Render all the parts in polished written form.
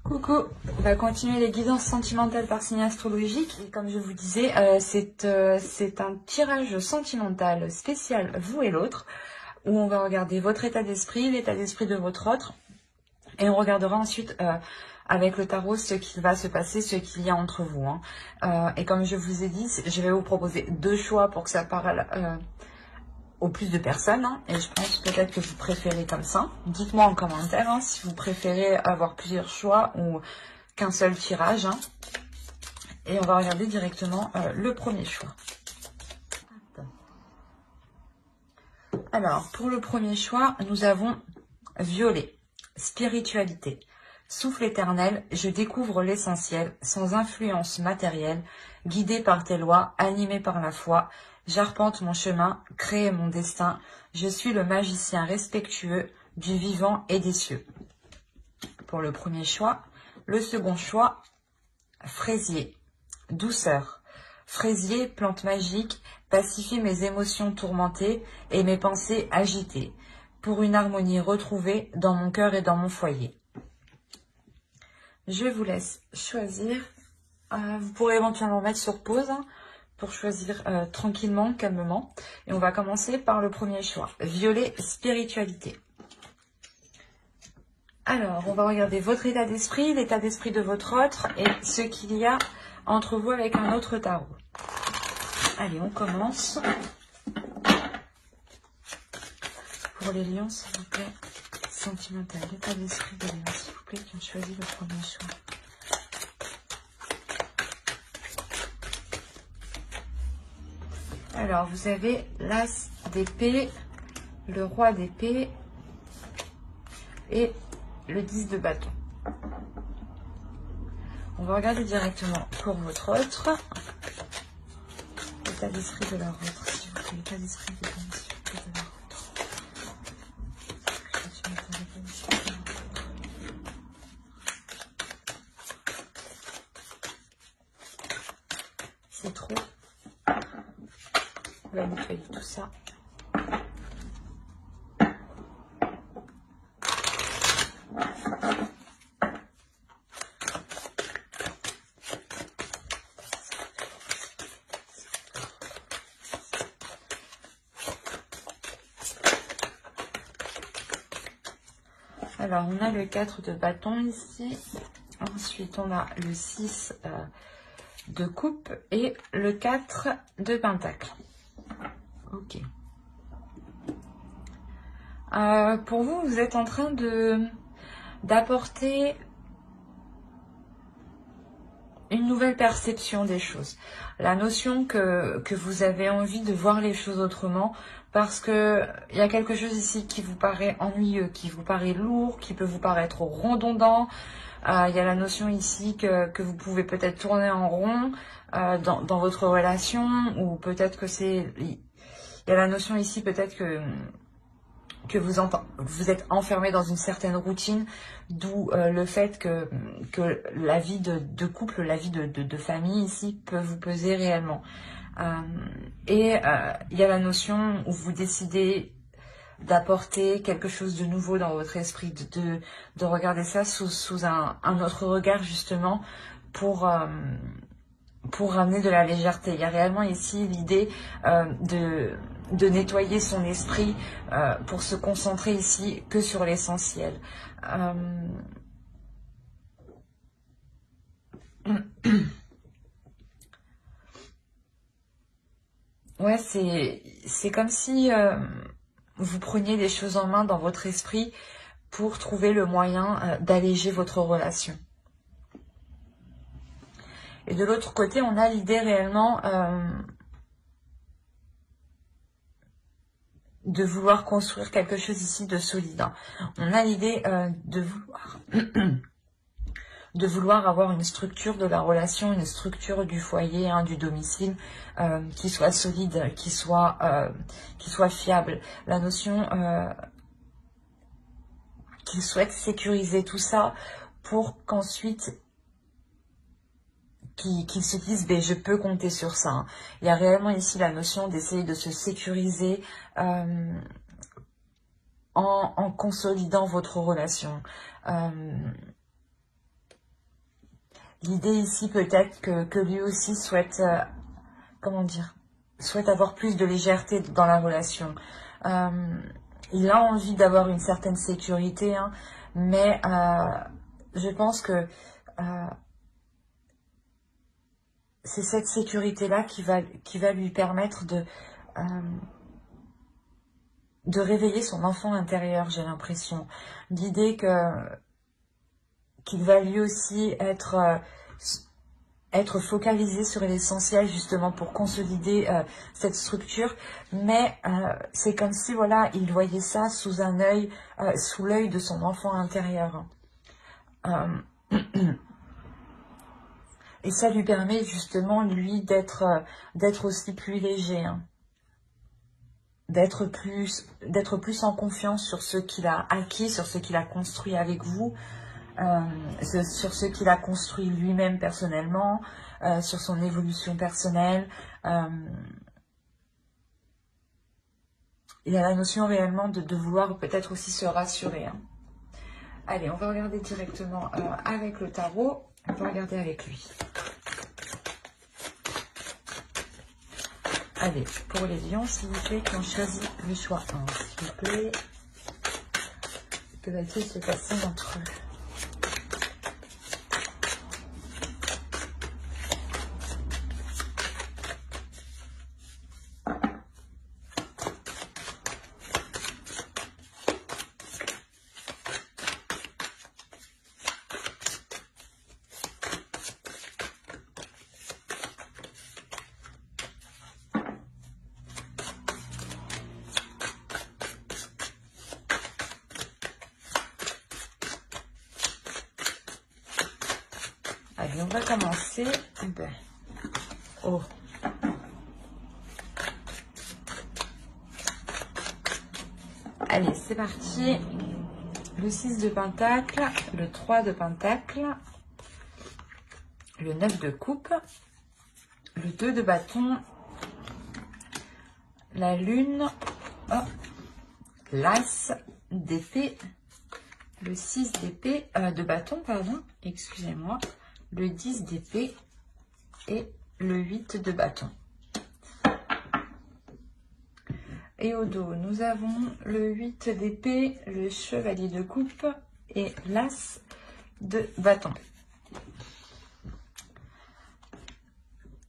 Coucou, on va continuer les guidances sentimentales par signe astrologique. Et comme je vous disais, c'est un tirage sentimental spécial vous et l'autre, où on va regarder votre état d'esprit, l'état d'esprit de votre autre, et on regardera ensuite avec le tarot ce qui va se passer, ce qu'il y a entre vous. Et comme je vous ai dit, je vais vous proposer deux choix pour que ça parle au plus de personnes, et je pense peut-être que vous préférez comme ça. Dites-moi en commentaire si vous préférez avoir plusieurs choix ou qu'un seul tirage. Et on va regarder directement le premier choix. Alors, pour le premier choix, nous avons violet, spiritualité. Souffle éternel, je découvre l'essentiel, sans influence matérielle, guidé par tes lois, animé par la foi. J'arpente mon chemin, crée mon destin. Je suis le magicien respectueux du vivant et des cieux. Pour le premier choix. Le second choix, fraisier, douceur. Fraisier, plante magique, pacifie mes émotions tourmentées et mes pensées agitées, pour une harmonie retrouvée dans mon cœur et dans mon foyer. Je vous laisse choisir. Vous pourrez éventuellement mettre sur pause pour choisir tranquillement, calmement. Et on va commencer par le premier choix. Violet, spiritualité. Alors, on va regarder votre état d'esprit, l'état d'esprit de votre autre et ce qu'il y a entre vous avec un autre tarot. Allez, on commence. Pour les lions, s'il vous plaît, sentimental, l'état d'esprit des lions, s'il vous plaît, qui ont choisi le premier choix. Alors, vous avez l'as d'épée, le roi d'épée et le 10 de bâton. On va regarder directement pour votre autre. L'état d'esprit de leur autre, s'il vous plaît. L'état d'esprit de leur autre. C'est trop. On va nettoyer tout ça. Alors, on a le 4 de bâton ici. Ensuite, on a le 6 de coupe et le 4 de pentacle. Ok. Pour vous, vous êtes en train d'apporter une nouvelle perception des choses. La notion que vous avez envie de voir les choses autrement, parce que il y a quelque chose ici qui vous paraît ennuyeux, qui vous paraît lourd, qui peut vous paraître redondant. Il y a la notion ici que vous pouvez peut-être tourner en rond dans votre relation, ou peut-être que c'est... Il y a la notion ici peut-être que vous êtes enfermé dans une certaine routine, d'où le fait que la vie de couple, la vie de famille ici peut vous peser réellement. Il y a la notion où vous décidez d'apporter quelque chose de nouveau dans votre esprit, de regarder ça sous un autre regard justement pour ramener de la légèreté. Il y a réellement ici l'idée de nettoyer son esprit pour se concentrer ici que sur l'essentiel. Ouais, c'est comme si vous preniez des choses en main dans votre esprit pour trouver le moyen d'alléger votre relation. Et de l'autre côté, on a l'idée réellement de vouloir construire quelque chose ici de solide. On a l'idée de vouloir avoir une structure de la relation, une structure du foyer, du domicile, qui soit solide, qui soit fiable. La notion qu'il souhaite sécuriser tout ça pour qu'ensuite qu'ils se disent ben, je peux compter sur ça. Il y a réellement ici la notion d'essayer de se sécuriser en consolidant votre relation. L'idée ici peut-être que lui aussi souhaite, comment dire, souhaite avoir plus de légèreté dans la relation. Il a envie d'avoir une certaine sécurité, hein, mais je pense que c'est cette sécurité-là qui va lui permettre de réveiller son enfant intérieur, j'ai l'impression. L'idée qu'il va lui aussi être focalisé sur l'essentiel justement pour consolider cette structure, mais c'est comme si voilà, il voyait ça sous un œil, sous l'œil de son enfant intérieur. Et ça lui permet justement lui d'être aussi plus léger, hein. D'être plus en confiance sur ce qu'il a acquis, sur ce qu'il a construit avec vous, sur ce qu'il a construit lui-même personnellement, sur son évolution personnelle. Il y a la notion réellement de vouloir peut-être aussi se rassurer, hein. Allez, on va regarder directement avec le tarot. On va regarder avec lui. Allez, pour les lions, s'il vous plaît, qui ont choisi le choix 1, s'il vous plaît. Que va-t-il se passer entre eux? Allez, on va commencer. Oh. Allez, c'est parti. Le 6 de Pentacle, le 3 de Pentacle, le 9 de Coupe, le 2 de Bâton, la Lune, oh, l'As d'épée, le 6 d'épée, de Bâton, pardon, excusez-moi, le 10 d'épée et le 8 de Bâton. Et au dos, nous avons le 8 d'épée, le chevalier de coupe et l'as de bâton.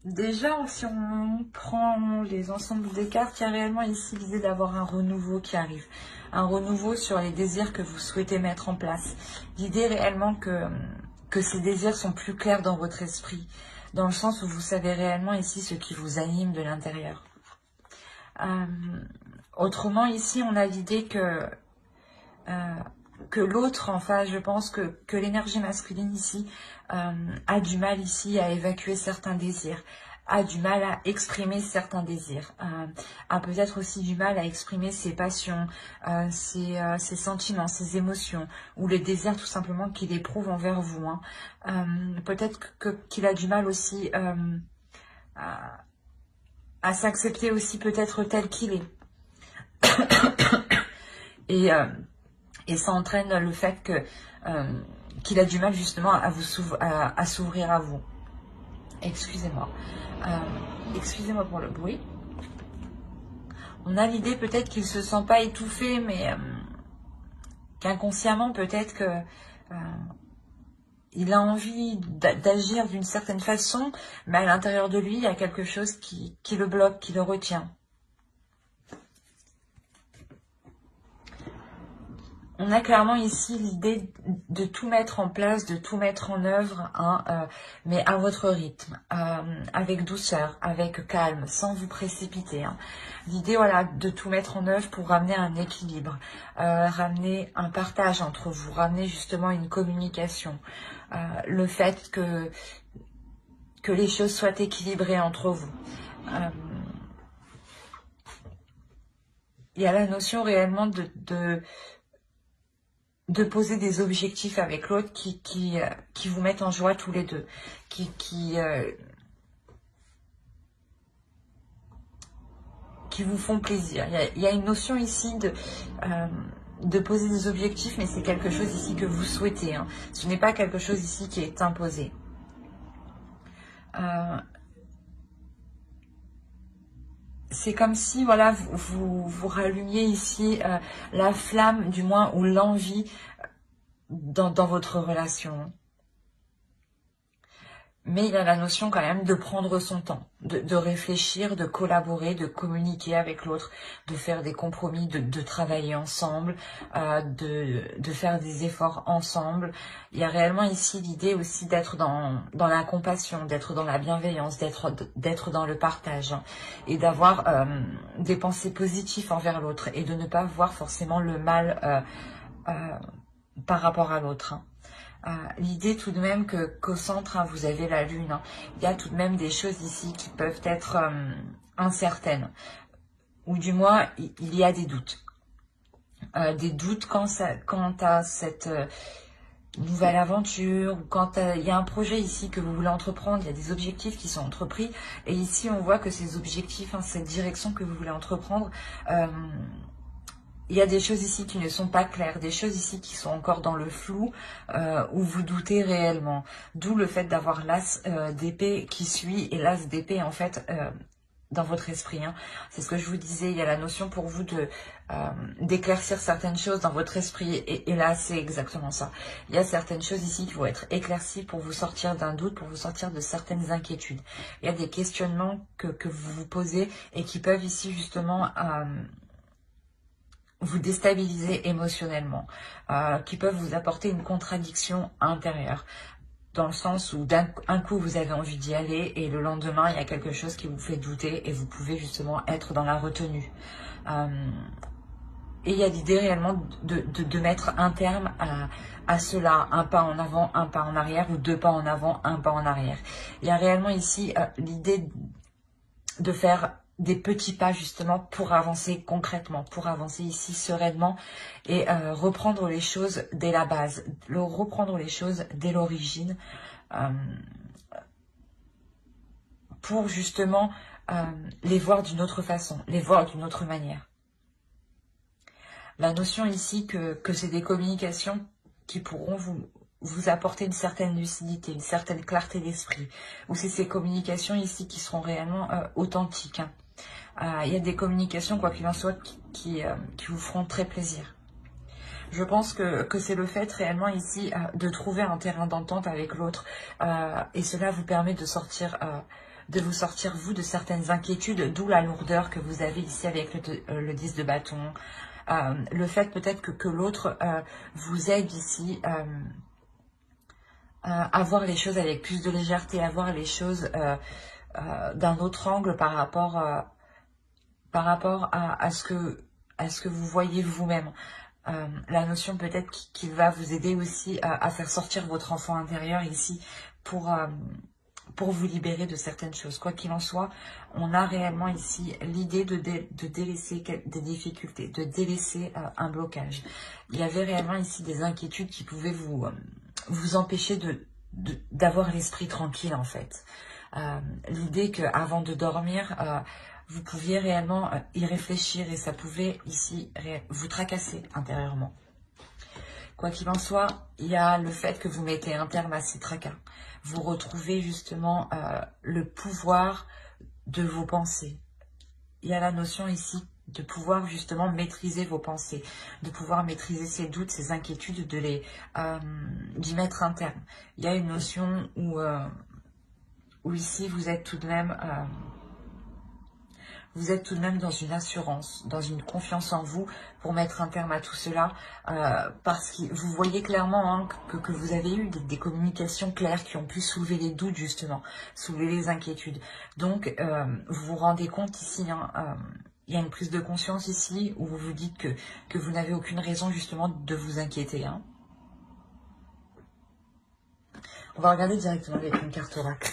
Déjà, si on prend les ensembles des cartes, il y a réellement ici l'idée d'avoir un renouveau qui arrive. Un renouveau sur les désirs que vous souhaitez mettre en place. L'idée réellement que ces désirs sont plus clairs dans votre esprit, dans le sens où vous savez réellement ici ce qui vous anime de l'intérieur. Autrement, ici, on a l'idée que l'autre, enfin, je pense que l'énergie masculine ici a du mal ici à évacuer certains désirs, a du mal à exprimer certains désirs, a peut-être aussi du mal à exprimer ses passions, ses sentiments, ses émotions, ou les désirs tout simplement qu'il éprouve envers vous, hein. Peut-être qu'il a du mal aussi à s'accepter aussi peut-être tel qu'il est. Et ça entraîne le fait qu'il a du mal justement à s'ouvrir à vous. Excusez-moi. Excusez-moi pour le bruit. On a l'idée peut-être qu'il ne se sent pas étouffé, mais qu'inconsciemment peut-être que il a envie d'agir d'une certaine façon, mais à l'intérieur de lui, il y a quelque chose qui le bloque, qui le retient. On a clairement ici l'idée de tout mettre en place, de tout mettre en œuvre, hein, mais à votre rythme, avec douceur, avec calme, sans vous précipiter, hein. L'idée, voilà, de tout mettre en œuvre pour ramener un équilibre, ramener un partage entre vous, ramener justement une communication, le fait que les choses soient équilibrées entre vous. Il y a la notion réellement de poser des objectifs avec l'autre qui vous mettent en joie tous les deux, qui vous font plaisir. Il y a une notion ici de poser des objectifs, mais c'est quelque chose ici que vous souhaitez, hein. Ce n'est pas quelque chose ici qui est imposé. C'est comme si, voilà, vous rallumiez ici la flamme, du moins, ou l'envie dans votre relation. Mais il y a la notion quand même de prendre son temps, de réfléchir, de collaborer, de communiquer avec l'autre, de faire des compromis, de travailler ensemble, de faire des efforts ensemble. Il y a réellement ici l'idée aussi d'être dans la compassion, d'être dans la bienveillance, d'être dans le partage, hein, et d'avoir des pensées positives envers l'autre et de ne pas voir forcément le mal par rapport à l'autre, hein. L'idée tout de même qu'au centre, hein, vous avez la lune, hein. Il y a tout de même des choses ici qui peuvent être incertaines, ou du moins il y a des doutes. Des doutes quant à cette nouvelle aventure, ou quand il y a un projet ici que vous voulez entreprendre, il y a des objectifs qui sont entrepris, et ici on voit que ces objectifs, hein, cette direction que vous voulez entreprendre, il y a des choses ici qui ne sont pas claires, des choses ici qui sont encore dans le flou, où vous doutez réellement. D'où le fait d'avoir l'as d'épée qui suit, et l'as d'épée en fait dans votre esprit, hein. C'est ce que je vous disais, il y a la notion pour vous d'éclaircir certaines choses dans votre esprit, et là c'est exactement ça. Il y a certaines choses ici qui vont être éclaircies pour vous sortir d'un doute, pour vous sortir de certaines inquiétudes. Il y a des questionnements que vous vous posez et qui peuvent ici justement vous déstabiliser émotionnellement, qui peuvent vous apporter une contradiction intérieure, dans le sens où d'un coup vous avez envie d'y aller et le lendemain il y a quelque chose qui vous fait douter et vous pouvez justement être dans la retenue. Et il y a l'idée réellement de mettre un terme à cela, un pas en avant, un pas en arrière, ou deux pas en avant, un pas en arrière. Il y a réellement ici l'idée de faire des petits pas justement pour avancer concrètement, pour avancer ici sereinement et reprendre les choses dès la base, reprendre les choses dès l'origine, pour justement les voir d'une autre façon, les voir d'une autre manière. La notion ici que c'est des communications qui pourront vous apporter une certaine lucidité, une certaine clarté d'esprit, ou c'est ces communications ici qui seront réellement authentiques, hein. Il y a des communications, quoi qu'il en soit, qui vous feront très plaisir. Je pense que c'est le fait réellement ici de trouver un terrain d'entente avec l'autre, et cela vous permet de vous sortir, vous, de certaines inquiétudes, d'où la lourdeur que vous avez ici avec le 10 de bâton. Le fait peut-être que l'autre vous aide ici à voir les choses avec plus de légèreté, à voir les choses d'un autre angle par rapport à ce que vous voyez vous-même. La notion peut-être qui va vous aider aussi à faire sortir votre enfant intérieur ici pour vous libérer de certaines choses. Quoi qu'il en soit, on a réellement ici l'idée de délaisser des difficultés, de délaisser un blocage. Il y avait réellement ici des inquiétudes qui pouvaient vous empêcher d'avoir l'esprit tranquille en fait. L'idée qu'avant de dormir, vous pouviez réellement y réfléchir et ça pouvait ici vous tracasser intérieurement. Quoi qu'il en soit, il y a le fait que vous mettez un terme à ces tracas. Vous retrouvez justement le pouvoir de vos pensées. Il y a la notion ici de pouvoir justement maîtriser vos pensées, de pouvoir maîtriser ces doutes, ces inquiétudes, d'y mettre un terme. Il y a une notion où ici vous êtes tout de même dans une assurance, dans une confiance en vous pour mettre un terme à tout cela, parce que vous voyez clairement, hein, que vous avez eu des communications claires qui ont pu soulever les doutes justement, soulever les inquiétudes. Donc vous vous rendez compte ici, hein, il y a une prise de conscience ici où vous vous dites que vous n'avez aucune raison justement de vous inquiéter, hein. On va regarder directement avec une carte oracle.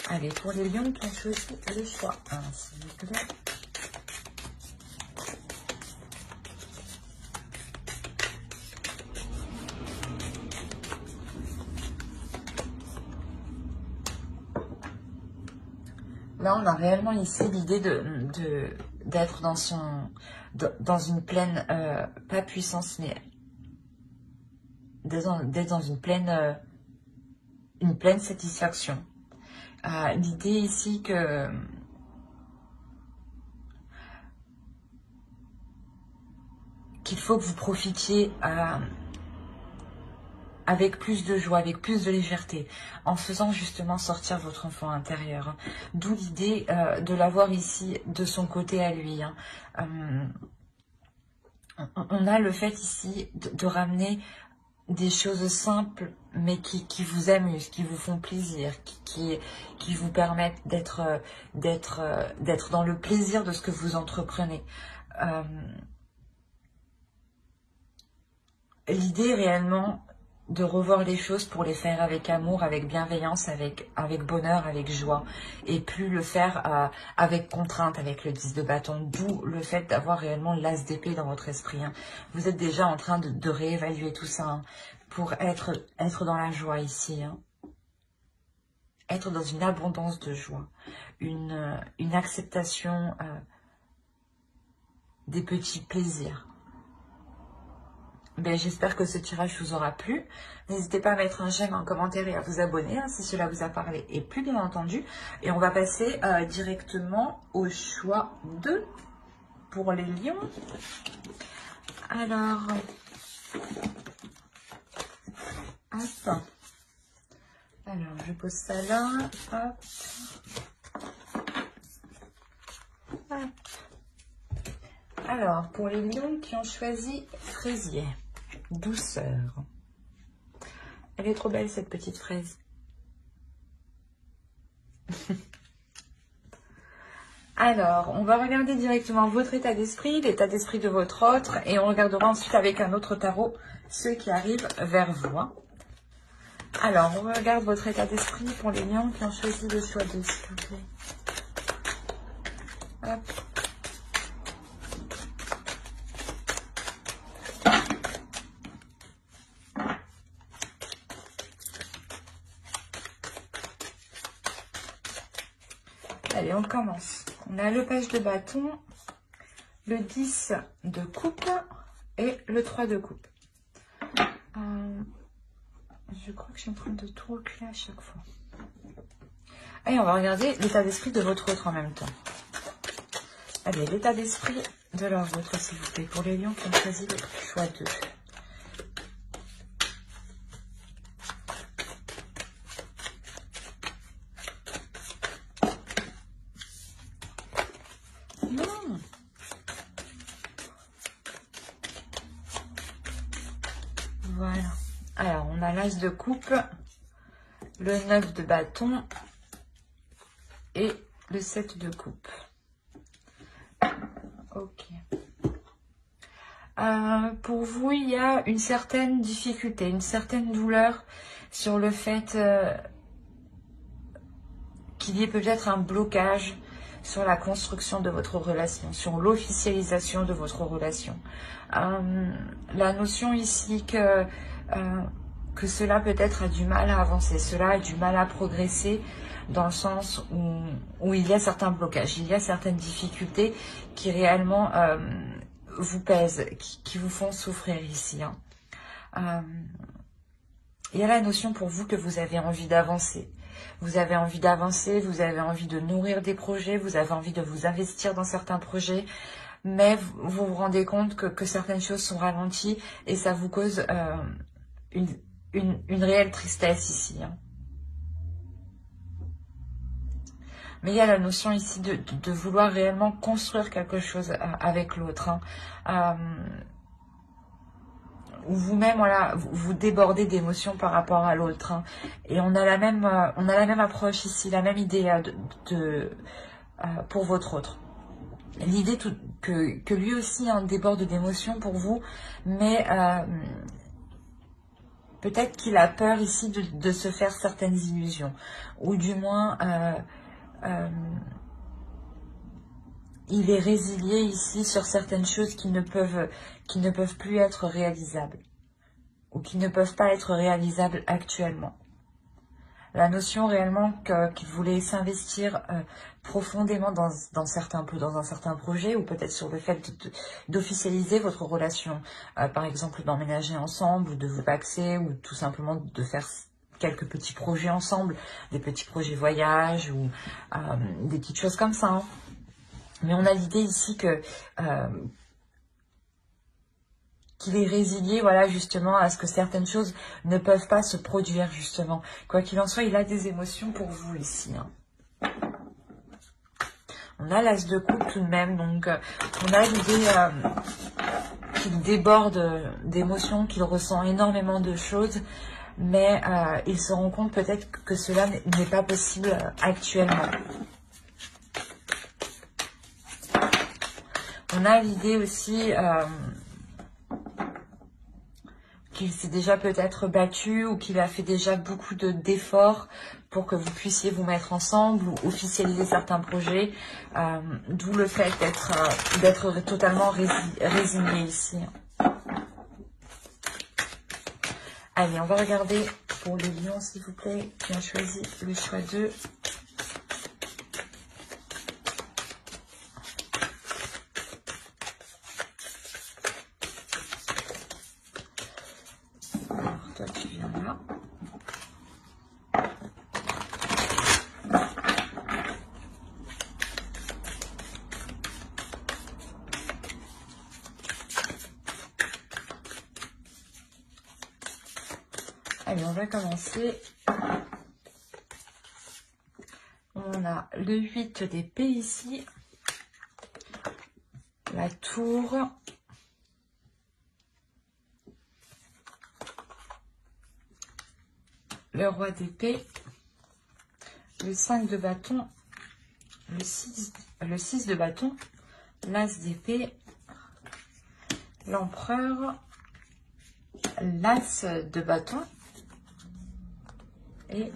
Allez, pour les lions qui ont choisi le choix 1, s'il vous plaît. Là, on a réellement ici l'idée d'être dans une pleine, pas puissance, mais d'être dans une pleine satisfaction. L'idée ici qu'il faut que vous profitiez avec plus de joie, avec plus de légèreté, en faisant justement sortir votre enfant intérieur. D'où l'idée de l'avoir ici de son côté à lui. On a le fait ici de ramener des choses simples, mais qui vous amusent, qui vous font plaisir, qui vous permettent d'être dans le plaisir de ce que vous entreprenez. L'idée réellement de revoir les choses pour les faire avec amour, avec bienveillance, avec bonheur, avec joie, et plus le faire avec contrainte, avec le 10 de bâton, d'où le fait d'avoir réellement l'as d'épée dans votre esprit. Vous êtes déjà en train de réévaluer tout ça pour être dans la joie ici. Être dans une abondance de joie, une acceptation des petits plaisirs. J'espère que ce tirage vous aura plu. N'hésitez pas à mettre un j'aime, un commentaire et à vous abonner si cela vous a parlé et plu bien entendu. Et on va passer directement au choix 2 pour les lions. Alors, hop. Alors, je pose ça là. Hop. Hop. Alors, pour les lions qui ont choisi fraisier. Douceur. Elle est trop belle cette petite fraise. Alors, on va regarder directement votre état d'esprit, l'état d'esprit de votre autre, et on regardera ensuite avec un autre tarot ceux qui arrivent vers vous. Alors, on regarde votre état d'esprit pour les lions qui ont choisi le choix 2, s'il vous plaît. Hop. Allez, on commence. On a le page de bâton, le 10 de coupe et le 3 de coupe. Je crois que je suis en train de tout reculer à chaque fois. Allez, on va regarder l'état d'esprit de votre autre en même temps. Allez, l'état d'esprit de leur autre, s'il vous plaît, pour les lions qui ont choisi le choix 2. Voilà. Alors, on a l'as de coupe, le 9 de bâton et le 7 de coupe. Ok. Pour vous, il y a une certaine difficulté, une certaine douleur sur le fait qu'il y ait peut-être un blocage sur la construction de votre relation, sur l'officialisation de votre relation. La notion ici que cela peut-être a du mal à avancer, cela a du mal à progresser dans le sens où il y a certains blocages, il y a certaines difficultés qui réellement vous pèsent, qui vous font souffrir ici. Il y a la notion pour vous que vous avez envie d'avancer. Vous avez envie d'avancer, vous avez envie de nourrir des projets, vous avez envie de vous investir dans certains projets, mais vous vous rendez compte que certaines choses sont ralenties et ça vous cause une réelle tristesse ici. Mais il y a la notion ici de vouloir réellement construire quelque chose avec l'autre. Où vous-même, voilà, vous débordez d'émotions par rapport à l'autre. Et on a la même approche ici, la même idée pour votre autre. L'idée que lui aussi déborde d'émotions pour vous, mais peut-être qu'il a peur ici de se faire certaines illusions. Ou du moins, il est résilié ici sur certaines choses qui ne peuvent plus être réalisables ou qui ne peuvent pas être réalisables actuellement. La notion réellement qu'il voulait s'investir profondément dans un certain projet, ou peut-être sur le fait d'officialiser votre relation, par exemple d'emménager ensemble, ou de vous paxer, ou tout simplement de faire quelques petits projets ensemble, des petits projets voyage, ou des petites choses comme ça. Hein. Mais on a l'idée ici que qu'il est résilié, voilà, justement, à ce que certaines choses ne peuvent pas se produire, justement. Quoi qu'il en soit, il a des émotions pour vous, ici. Hein. On a l'as de coupe, tout de même, donc on a l'idée qu'il déborde d'émotions, qu'il ressent énormément de choses, mais il se rend compte peut-être que cela n'est pas possible actuellement. On a l'idée aussi qu'il s'est déjà peut-être battu ou qu'il a fait déjà beaucoup d'efforts pour que vous puissiez vous mettre ensemble ou officialiser certains projets, d'où le fait d'être totalement résigné ici. Allez, on va regarder pour les lions, s'il vous plaît, qui ont choisi le choix 2. Tu viens là. Allez, on va commencer. On a le 8 d'épée ici. La tour. Le roi d'épée, le 5 de bâton, le 6 de bâton, l'as d'épée, l'empereur, l'as de bâton et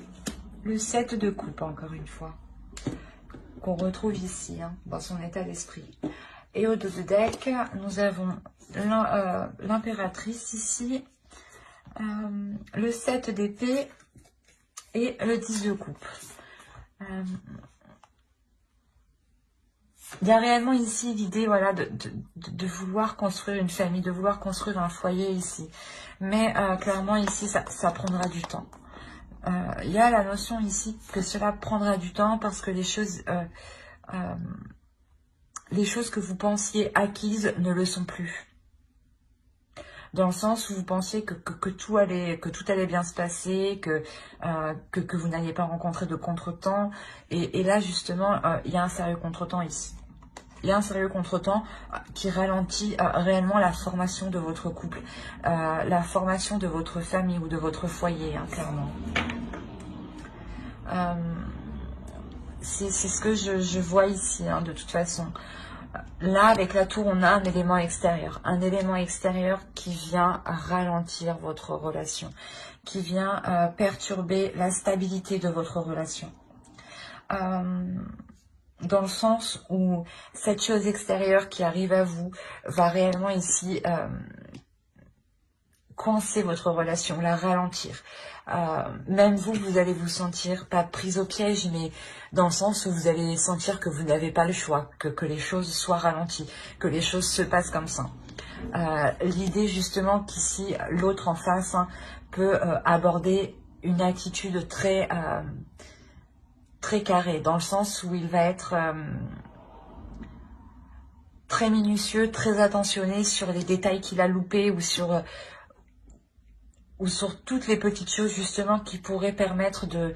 le 7 de coupe, encore une fois, qu'on retrouve ici, hein, dans son état d'esprit. Et au dos de deck, nous avons l'impératrice ici, le 7 d'épée, et le 10 de coupe. Il y a réellement ici l'idée, voilà, de vouloir construire une famille, de vouloir construire un foyer ici. Mais clairement ici, ça prendra du temps. Il y a la notion ici que cela prendra du temps parce que les choses que vous pensiez acquises ne le sont plus. Dans le sens où vous pensiez que tout allait bien se passer, que vous n'alliez pas rencontrer de contretemps. Et là, justement, il y a un sérieux contretemps ici. Il y a un sérieux contretemps qui ralentit réellement la formation de votre couple, la formation de votre famille ou de votre foyer, hein, clairement. C'est ce que je vois ici, hein, de toute façon. Là, avec la tour, on a un élément extérieur qui vient ralentir votre relation, qui vient perturber la stabilité de votre relation. Dans le sens où cette chose extérieure qui arrive à vous va réellement ici coincer votre relation, la ralentir. Même vous allez vous sentir pas prise au piège, mais dans le sens où vous allez sentir que vous n'avez pas le choix, que les choses soient ralenties, que les choses se passent comme ça. L'idée justement qu'ici, l'autre en face peut aborder une attitude très carrée, dans le sens où il va être très minutieux, très attentionné sur les détails qu'il a loupés ou sur toutes les petites choses justement qui pourraient permettre de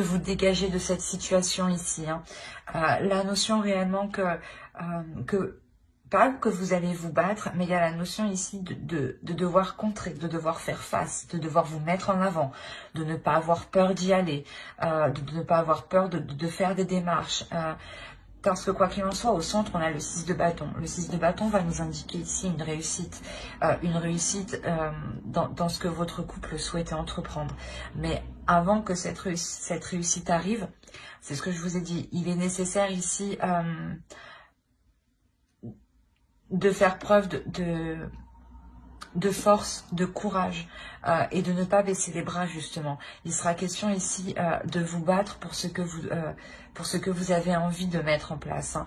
vous dégager de cette situation ici. Hein. La notion réellement pas que vous allez vous battre, mais il y a la notion ici de devoir contrer, de devoir faire face, de devoir vous mettre en avant, de ne pas avoir peur d'y aller, de ne pas avoir peur de faire des démarches. Parce que quoi qu'il en soit, au centre, on a le 6 de bâton. Le 6 de bâton va nous indiquer ici une réussite dans ce que votre couple souhaitait entreprendre. Mais avant que cette réussite arrive, c'est ce que je vous ai dit, il est nécessaire ici de faire preuve de force, de courage et de ne pas baisser les bras justement. Il sera question ici de vous battre pour ce que vous avez envie de mettre en place.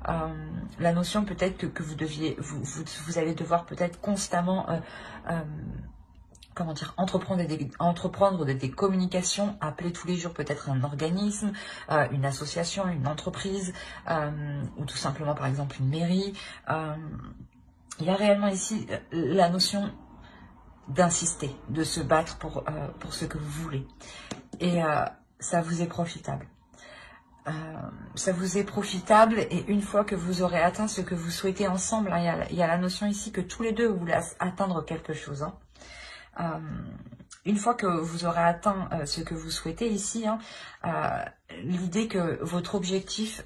Hein. La notion peut-être que vous allez devoir peut-être constamment comment dire, entreprendre des communications, appeler tous les jours peut-être un organisme, une association, une entreprise, ou tout simplement par exemple une mairie. Il y a réellement ici la notion d'insister, de se battre pour ce que vous voulez. Et ça vous est profitable. Ça vous est profitable et une fois que vous aurez atteint ce que vous souhaitez ensemble, hein, il y a la notion ici que tous les deux vous voulez atteindre quelque chose. Hein. Une fois que vous aurez atteint ce que vous souhaitez ici, hein, l'idée que votre objectif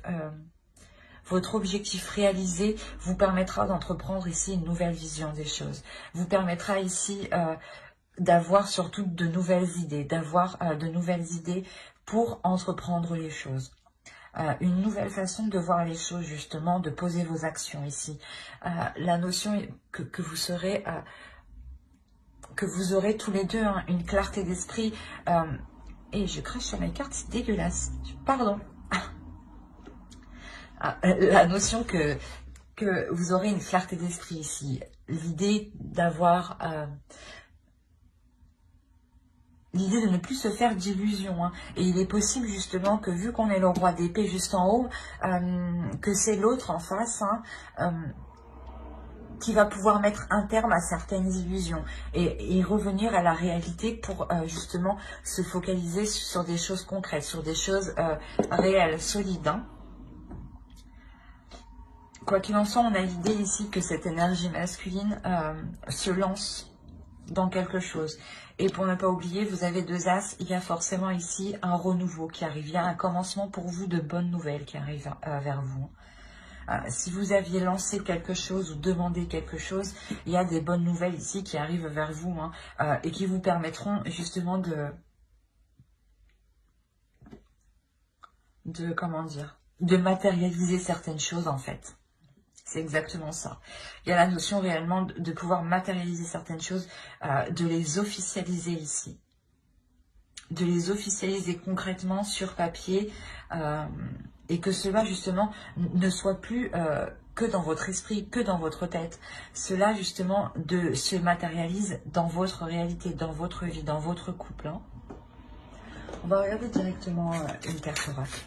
réalisé vous permettra d'entreprendre ici une nouvelle vision des choses. Vous permettra ici d'avoir surtout de nouvelles idées, pour entreprendre les choses. Une nouvelle façon de voir les choses justement, de poser vos actions ici. La notion que vous aurez tous les deux hein, une clarté d'esprit. Et je crache sur mes cartes, c'est dégueulasse. Pardon. La notion que vous aurez une clarté d'esprit ici. L'idée d'avoir... l'idée de ne plus se faire d'illusions. Hein. Et il est possible justement que vu qu'on est le roi d'épée juste en haut, que c'est l'autre en face qui va pouvoir mettre un terme à certaines illusions et revenir à la réalité pour justement se focaliser sur des choses concrètes, sur des choses réelles, solides. Hein. Quoi qu'il en soit, on a l'idée ici que cette énergie masculine se lance dans quelque chose. Et pour ne pas oublier, vous avez deux as, il y a forcément ici un renouveau qui arrive. Il y a un commencement pour vous de bonnes nouvelles qui arrivent vers vous. Si vous aviez lancé quelque chose ou demandé quelque chose, il y a des bonnes nouvelles ici qui arrivent vers vous hein, et qui vous permettront justement comment dire, de matérialiser certaines choses en fait. C'est exactement ça. Il y a la notion réellement de pouvoir matérialiser certaines choses, de les officialiser ici. De les officialiser concrètement sur papier et que cela justement ne soit plus que dans votre esprit, que dans votre tête. Cela justement se matérialise dans votre réalité, dans votre vie, dans votre couple. Hein. On va regarder directement une carte oracle.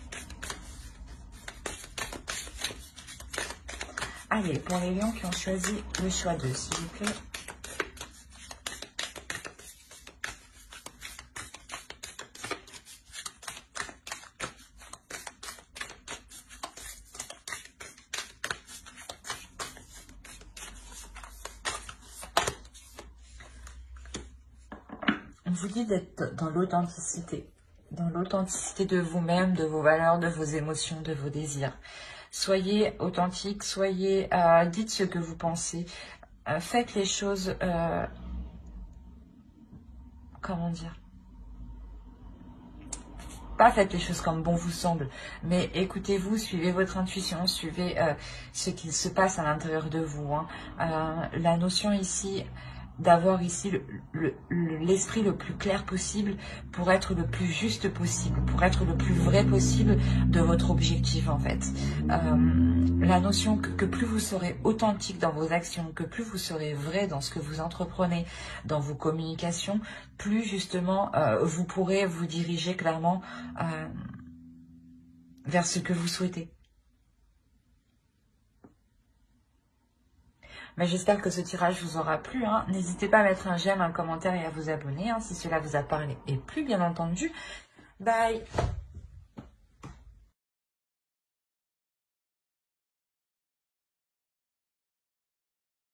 Allez, pour les lions qui ont choisi le choix 2, s'il vous plaît. On vous dit d'être dans l'authenticité de vous-même, de vos valeurs, de vos émotions, de vos désirs. Soyez authentique, dites ce que vous pensez, faites les choses, comment dire, pas faites les choses comme bon vous semble, mais écoutez-vous, suivez votre intuition, suivez ce qu'il se passe à l'intérieur de vous. Hein. La notion ici d'avoir ici l'esprit le plus clair possible pour être le plus juste possible, pour être le plus vrai possible de votre objectif en fait. La notion que plus vous serez authentique dans vos actions, que plus vous serez vrai dans ce que vous entreprenez, dans vos communications, plus justement vous pourrez vous diriger clairement vers ce que vous souhaitez. Mais j'espère que ce tirage vous aura plu. Hein. N'hésitez pas à mettre un j'aime, un commentaire et à vous abonner hein, si cela vous a parlé et plu, bien entendu. Bye!